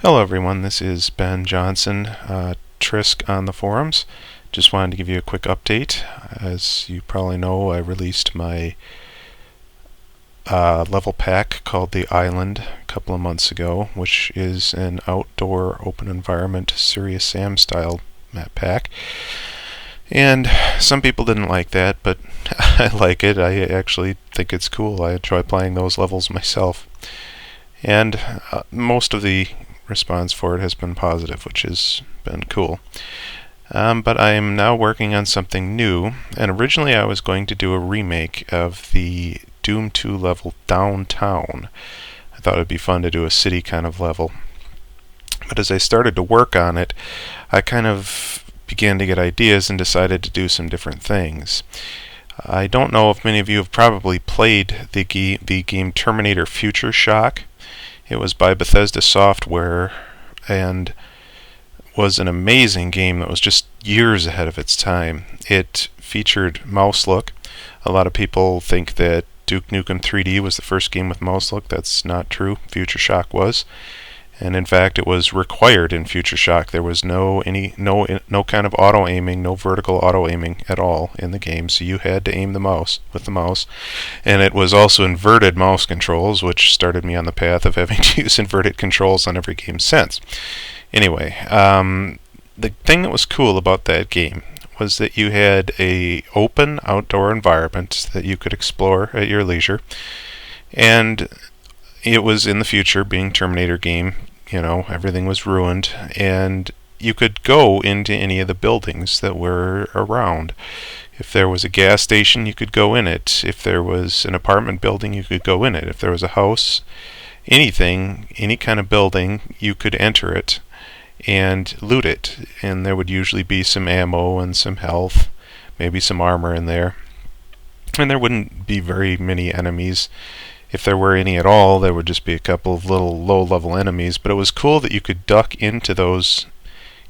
Hello everyone, this is Ben Johnson, Trisk on the forums. Just wanted to give you a quick update. As you probably know, I released my level pack called The Island a couple of months ago, which is an outdoor open environment Serious Sam style map pack. And some people didn't like that, but I like it. I actually think it's cool. I enjoy playing those levels myself. And most of the response for it has been positive, which has been cool. But I am now working on something new, and originally I was going to do a remake of the Doom 2 level Downtown. I thought it'd be fun to do a city kind of level. But as I started to work on it, I kind of began to get ideas and decided to do some different things. I don't know if many of you have probably played the game Terminator Future Shock. It was by Bethesda Software and was an amazing game that was just years ahead of its time. It featured mouse look. A lot of people think that Duke Nukem 3D was the first game with mouse look. That's not true. Future Shock was. And in fact, it was required in Future Shock. There was no kind of auto aiming, no vertical auto aiming at all in the game. So you had to aim the mouse with the mouse, and it was also inverted mouse controls, which started me on the path of having to use inverted controls on every game since. Anyway, the thing that was cool about that game was that you had a open outdoor environment that you could explore at your leisure, and it was in the future, being Terminator game, you know, everything was ruined, and you could go into any of the buildings that were around. If there was a gas station, you could go in it. If there was an apartment building, you could go in it. If there was a house, anything, any kind of building, you could enter it and loot it. And there would usually be some ammo and some health, maybe some armor in there. And there wouldn't be very many enemies. If there were any at all, there would just be a couple of little low-level enemies, but it was cool that you could duck into those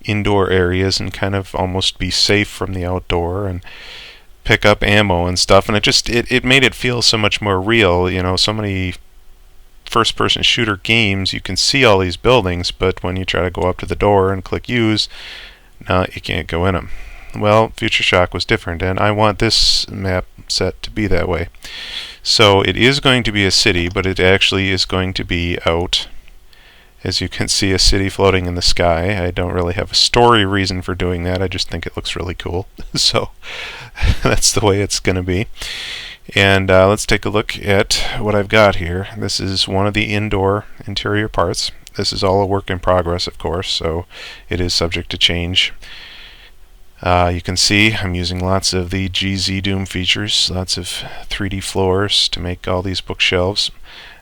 indoor areas and kind of almost be safe from the outdoor and pick up ammo and stuff, and it made it feel so much more real. You know, so many first-person shooter games, you can see all these buildings, but when you try to go up to the door and click use, no, you can't go in them. Well, Future Shock was different, and I want this map set to be that way. So it is going to be a city, but it actually is going to be out. As you can see, a city floating in the sky. I don't really have a story reason for doing that. I just think it looks really cool. So that's the way it's going to be. And let's take a look at what I've got here. This is one of the indoor interior parts. This is all a work in progress, of course, so it is subject to change. You can see I'm using lots of the GZDoom features, lots of 3D floors to make all these bookshelves.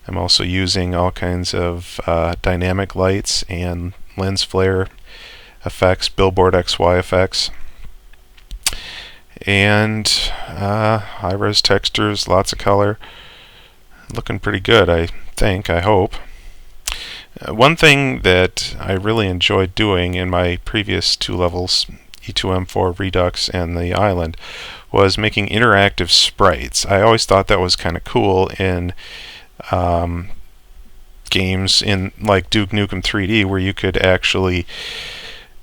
I'm also using all kinds of dynamic lights and lens flare effects, billboard XY effects, and high-res textures, lots of color. Looking pretty good, I think, I hope. One thing that I really enjoyed doing in my previous two levels, E2M4 Redux and the Island, was making interactive sprites. I always thought that was kind of cool in games in like Duke Nukem 3D, where you could actually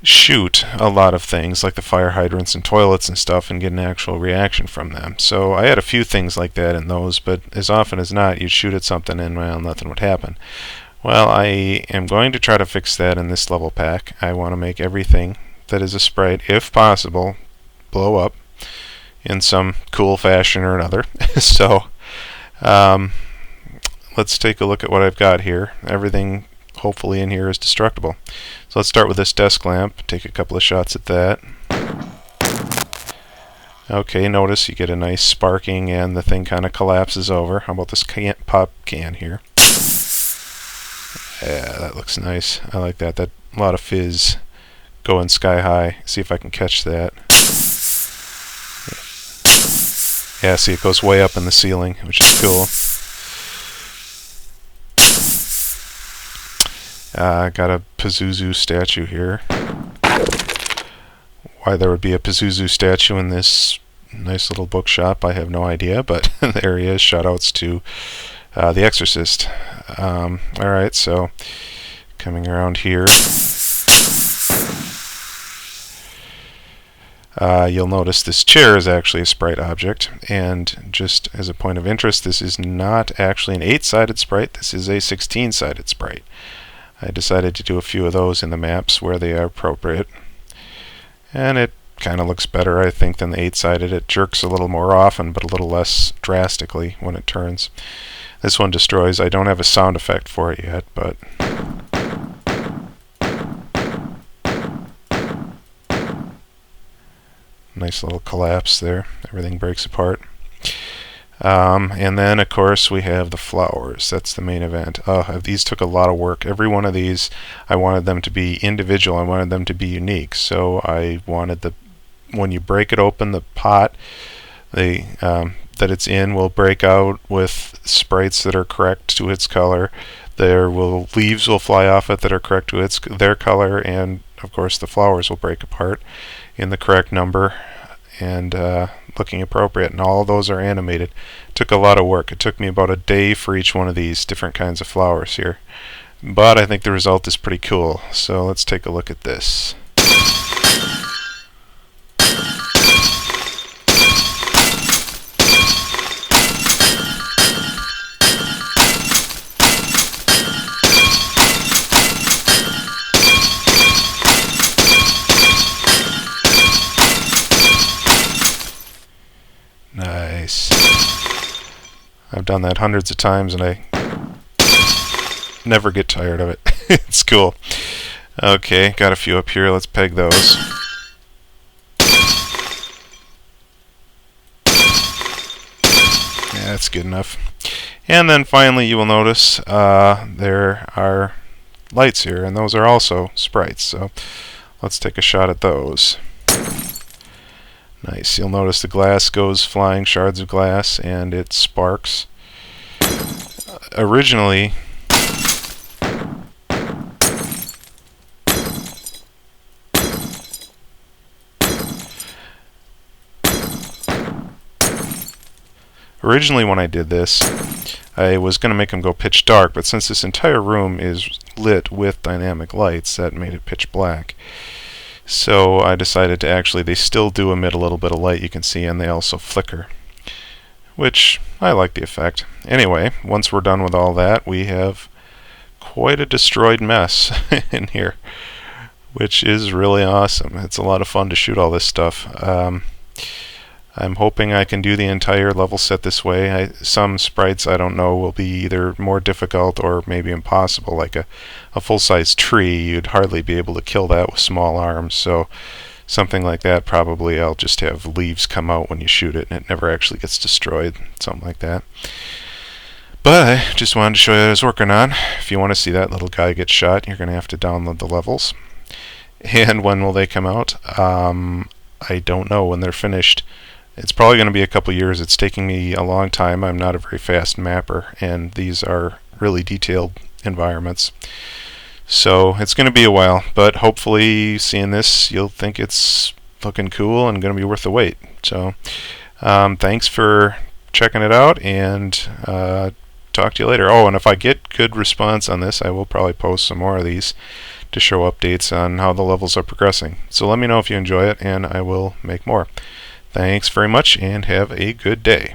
shoot a lot of things like the fire hydrants and toilets and stuff and get an actual reaction from them. So I had a few things like that in those, but as often as not you'd shoot at something and, well, nothing would happen. Well, I am going to try to fix that in this level pack. I want to make everything that is a sprite, if possible, blow up in some cool fashion or another. So let's take a look at what I've got here. Everything hopefully in here is destructible. So let's start with this desk lamp, take a couple of shots at that. Okay, notice you get a nice sparking and the thing kind of collapses over. How about this pop can here? Yeah, that looks nice. I like that. That a lot of fizz going sky high. See if I can catch that. Yeah, see, it goes way up in the ceiling, which is cool. Got a Pazuzu statue here. Why there would be a Pazuzu statue in this nice little bookshop, I have no idea, but there he is. Shoutouts to The Exorcist. Alright, so Coming around here, you'll notice this chair is actually a sprite object, and just as a point of interest, this is not actually an 8-sided sprite, this is a 16-sided sprite. I decided to do a few of those in the maps where they are appropriate, and it kind of looks better, I think, than the 8-sided. It jerks a little more often, but a little less drastically when it turns. This one destroys. I don't have a sound effect for it yet, but nice little collapse there. Everything breaks apart. And then, of course, we have the flowers. That's the main event. These took a lot of work. Every one of these, I wanted them to be individual. I wanted them to be unique. So I wanted when you break it open, the pot that it's in will break out with sprites that are correct to its color. Leaves will fly off it that are correct to their color, and of course the flowers will break apart in the correct number and looking appropriate, and all of those are animated. It took a lot of work. It took me about a day for each one of these different kinds of flowers here, but I think the result is pretty cool. So let's take a look at this. Nice. I've done that hundreds of times and I never get tired of it. It's cool. Okay, got a few up here. Let's peg those. Yeah, that's good enough. And then finally you will notice there are lights here, and those are also sprites. So let's take a shot at those. Nice. You'll notice the glass goes flying, shards of glass, and it sparks. Originally, when I did this, I was going to make them go pitch dark, but since this entire room is lit with dynamic lights, that made it pitch black. So I decided to they still do emit a little bit of light, you can see, and they also flicker, which I like the effect. Anyway, once we're done with all that, we have quite a destroyed mess in here, which is really awesome. It's a lot of fun to shoot all this stuff. I'm hoping I can do the entire level set this way. Some sprites, I don't know, will be either more difficult or maybe impossible. Like a full-size tree, you'd hardly be able to kill that with small arms. So something like that, probably I'll just have leaves come out when you shoot it and it never actually gets destroyed. Something like that. But I just wanted to show you what I was working on. If you want to see that little guy get shot, you're going to have to download the levels. And when will they come out? I don't know when they're finished. It's probably going to be a couple years. It's taking me a long time. I'm not a very fast mapper, and these are really detailed environments. So it's going to be a while, but hopefully seeing this, you'll think it's looking cool and going to be worth the wait. So thanks for checking it out, and talk to you later. Oh, and if I get good response on this, I will probably post some more of these to show updates on how the levels are progressing. So let me know if you enjoy it, and I will make more. Thanks very much, and have a good day.